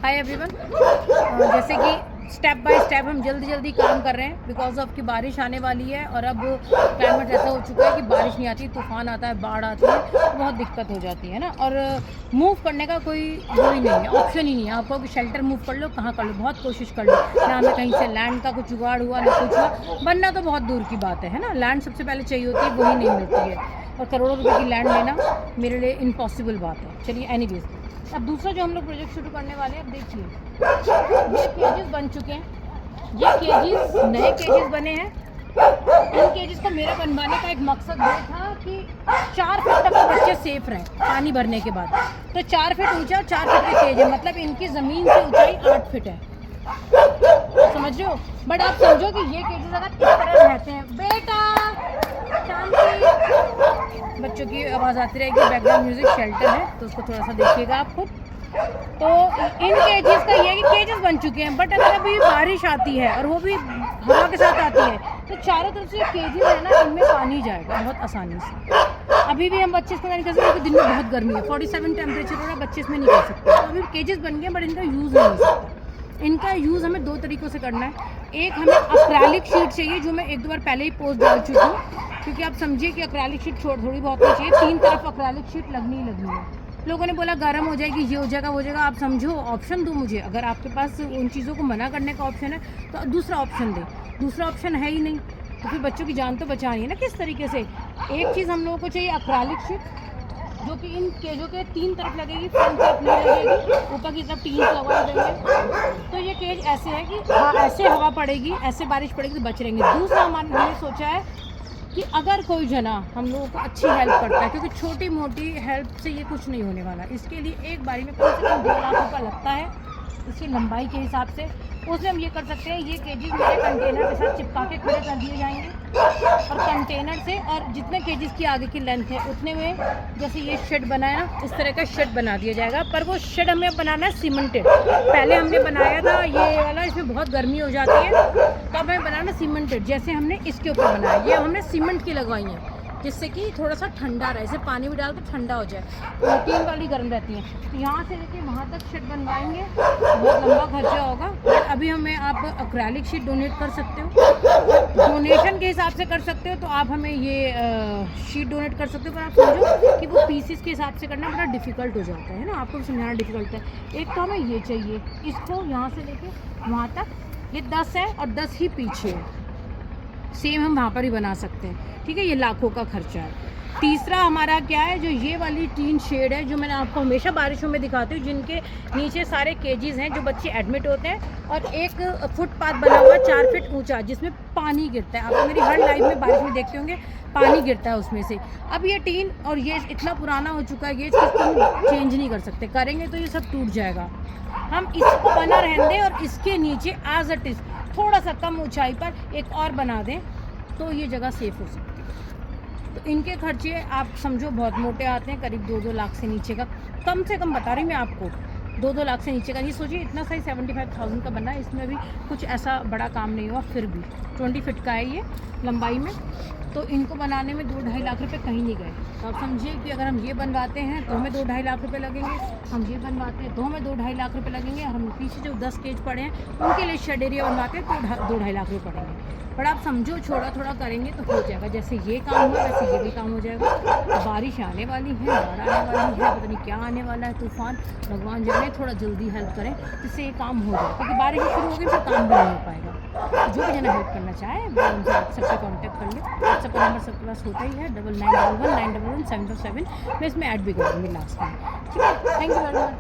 Hi everyone. जैसे कि step by step हम जल्दी काम कर रहे हैं बिकॉज ऑफ कि बारिश आने वाली है और अब क्लाइमेट ऐसा हो चुका है कि बारिश नहीं आती, तूफान आता है, बाढ़ आती है, तो बहुत दिक्कत हो जाती है ना। और मूव करने का कोई वो ही नहीं है, ऑप्शन ही नहीं है आपको कि शेल्टर मूव कर लो, कहाँ कर लो, बहुत कोशिश कर लो ना, हमें कहीं से लैंड का कुछ जुगाड़ हुआ ना कुछ हुआ, बनना तो बहुत दूर की बात है ना। लैंड सबसे पहले चाहिए होती है, वही नहीं मिलती है, और करोड़ों रुपये की लैंड लेना मेरे लिए इम्पॉसिबल बात है। चलिए एनीवेज, अब दूसरा जो हम लोग प्रोजेक्ट शुरू करने वाले हैं, अब देखिए ये केजेस बन चुके हैं, ये केजेस नए केजेस बने हैं। इन केजेस को मेरा बनवाने का एक मकसद ये था कि 4 फीट तक तो बच्चे सेफ रहें पानी भरने के बाद। तो 4 फीट ऊंचा और 4 फीट के केज है, मतलब इनकी ज़मीन से ऊंचाई 8 फीट है, समझ रहे हो। बट आप समझो कि ये केजेस अगर इस तरह रहते हैं, बेटा शांति, बच्चों की आवाज़ आती रहेगी, बैकग्राउंड म्यूजिक, शेल्टर है तो उसको थोड़ा सा देखिएगा आप खुद। तो इन केजेस का ये है कि केजेस बन चुके हैं, बट अगर अभी बारिश आती है और वो भी हवा के साथ आती है तो चारों तरफ से केजेस है ना, इनमें पानी जाएगा बहुत आसानी से। अभी भी हम बच्चे इसमें नहीं कर सकते, दिन में बहुत गर्मी है, 47 टेम्परेचर हो रहा है, बच्चे इसमें नहीं कर सकते। तो अभी केजेस बन गए, बट इनका यूज़ नहीं हो सकता। इनका यूज़ हमें 2 तरीक़ों से करना है। एक, हमें अक्रेलिक शीट चाहिए, जो मैं 1-2 बार पहले ही पोस्ट डाल चुकी हूँ, क्योंकि आप समझिए कि अक्रेलिक शीट थोड़ी बहुत नहीं चाहिए, 3 तरफ अक्रेलिक शीट लगनी ही लगनी है। लोगों ने बोला गर्म हो जाएगी, ये हो जाएगा, वो हो जाएगा। आप समझो, ऑप्शन दो मुझे। अगर आपके पास उन चीज़ों को मना करने का ऑप्शन है तो दूसरा ऑप्शन दे। दूसरा ऑप्शन है ही नहीं, तो फिर बच्चों की जान तो बचानी है ना किस तरीके से। एक चीज़ हम लोगों को चाहिए अक्रेलिक शीट, जो कि इन केजों के 3 तरफ लगेगी, फ्रंट तरफ नहीं लगेगी, ऊपर की तरफ टीन लगा देंगे। तो ये केज ऐसे है कि ऐसे हवा पड़ेगी, ऐसे बारिश पड़ेगी तो बच रहेंगे। दूसरा हमने सोचा है कि अगर कोई जना हम लोगों को अच्छी हेल्प करता है, क्योंकि छोटी मोटी हेल्प से ये कुछ नहीं होने वाला, इसके लिए एक बारी में कम से कम 2 लाख रुपये लगता है इसकी लंबाई के हिसाब से। उसमें हम ये कर सकते हैं, ये केजेस मेरे कंटेनर के साथ चिपका के खड़े कर दिए जाएंगे, और कंटेनर से, और जितने केजेस की आगे की लेंथ है उतने में, जैसे ये शेड बनाया ना, इस तरह का शेड बना दिया जाएगा। पर वो शेड हमें बनाना है सीमेंटेड। पहले हमने बनाया था ये वाला, इसमें बहुत गर्मी हो जाती है, तो अब हमें बनाना सीमेंटेड, जैसे हमने इसके ऊपर बनाया। ये हमने सीमेंट की लगवाई है, जिससे कि थोड़ा सा ठंडा रहे, इसे पानी भी डाल तो ठंडा हो जाए, प्रोटीन वाली गर्म रहती है। तो यहाँ से लेके वहाँ तक शेड बनवाएंगे, बहुत लंबा खर्चा होगा। बट अभी हमें आप अक्रेलिक शीट डोनेट कर सकते हो, डोनेशन के हिसाब से कर सकते हो, तो आप हमें ये शीट डोनेट कर सकते हो। पर आप समझो कि वो पीसीस के हिसाब से करना बड़ा डिफ़िकल्ट हो जाता है ना, आपको समझाना डिफ़िकल्ट है। एक तो हमें ये चाहिए, इसको यहाँ से लेके वहाँ तक ये 10 है और 10 ही पीछे है, सेम हम वहाँ पर ही बना सकते हैं, ठीक है। ये लाखों का खर्चा है। तीसरा हमारा क्या है, जो ये वाली टीन शेड है, जो मैंने आपको हमेशा बारिशों में दिखाती हूँ, जिनके नीचे सारे केजेस हैं, जो बच्चे एडमिट होते हैं, और एक फुटपाथ बना हुआ 4 फीट ऊंचा, जिसमें पानी गिरता है। आप मेरी हर लाइफ में बारिश में देखते होंगे, पानी गिरता है उसमें से। अब ये टीन और ये इतना पुराना हो चुका है, ये चीज़ चेंज नहीं कर सकते, करेंगे तो ये सब टूट जाएगा। हम इसको बना रहने दें, और इसके नीचे एज इट इज़ थोड़ा सा कम ऊंचाई पर एक और बना दें, तो ये जगह सेफ़ हो सकती है। तो इनके खर्चे आप समझो बहुत मोटे आते हैं, करीब 2-2 लाख से नीचे का, कम से कम बता रही मैं आपको, 2-2 लाख से नीचे का। ये सोचिए इतना सही 75,000 का बना है, इसमें भी कुछ ऐसा बड़ा काम नहीं हुआ, फिर भी 20 फीट का है ये लंबाई में। तो इनको बनाने में 2-2.5 लाख रुपए कहीं नहीं गए। तो आप समझिए कि अगर हम ये बनवाते हैं तो हमें 2-2.5 लाख रुपए लगेंगे, हम ये बनवाते हैं तो हमें 2-2.5 लाख रुपए लगेंगे, और हम पीछे जो 10 केज पड़े हैं उनके लिए शेड एरिया बनवाते हैं तो 2-2.5 लाख रुपये पड़ेंगे। पर आप समझो थोड़ा करेंगे तो हो जाएगा, जैसे ये काम हुआ वैसे ये भी काम हो जाएगा। बारिश आने वाली है, बाढ़ आने वाली है, पता नहीं क्या आने वाला है, तूफान, भगवान जाने, थोड़ा जल्दी हेल्प करें जिससे ये काम हो जाए, क्योंकि बारिश शुरू होगी फिर काम भी नहीं हो पाएगा। जो भी जना हेल्प करना चाहे वो उनसे सबसे कॉन्टैक्ट कर ले। व्हाट्सएप का नंबर सबके पास होता ही है, 9911911747। मैं इसमें ऐड भी कर दूँगी लास्ट में, ठीक है। Thank you very much.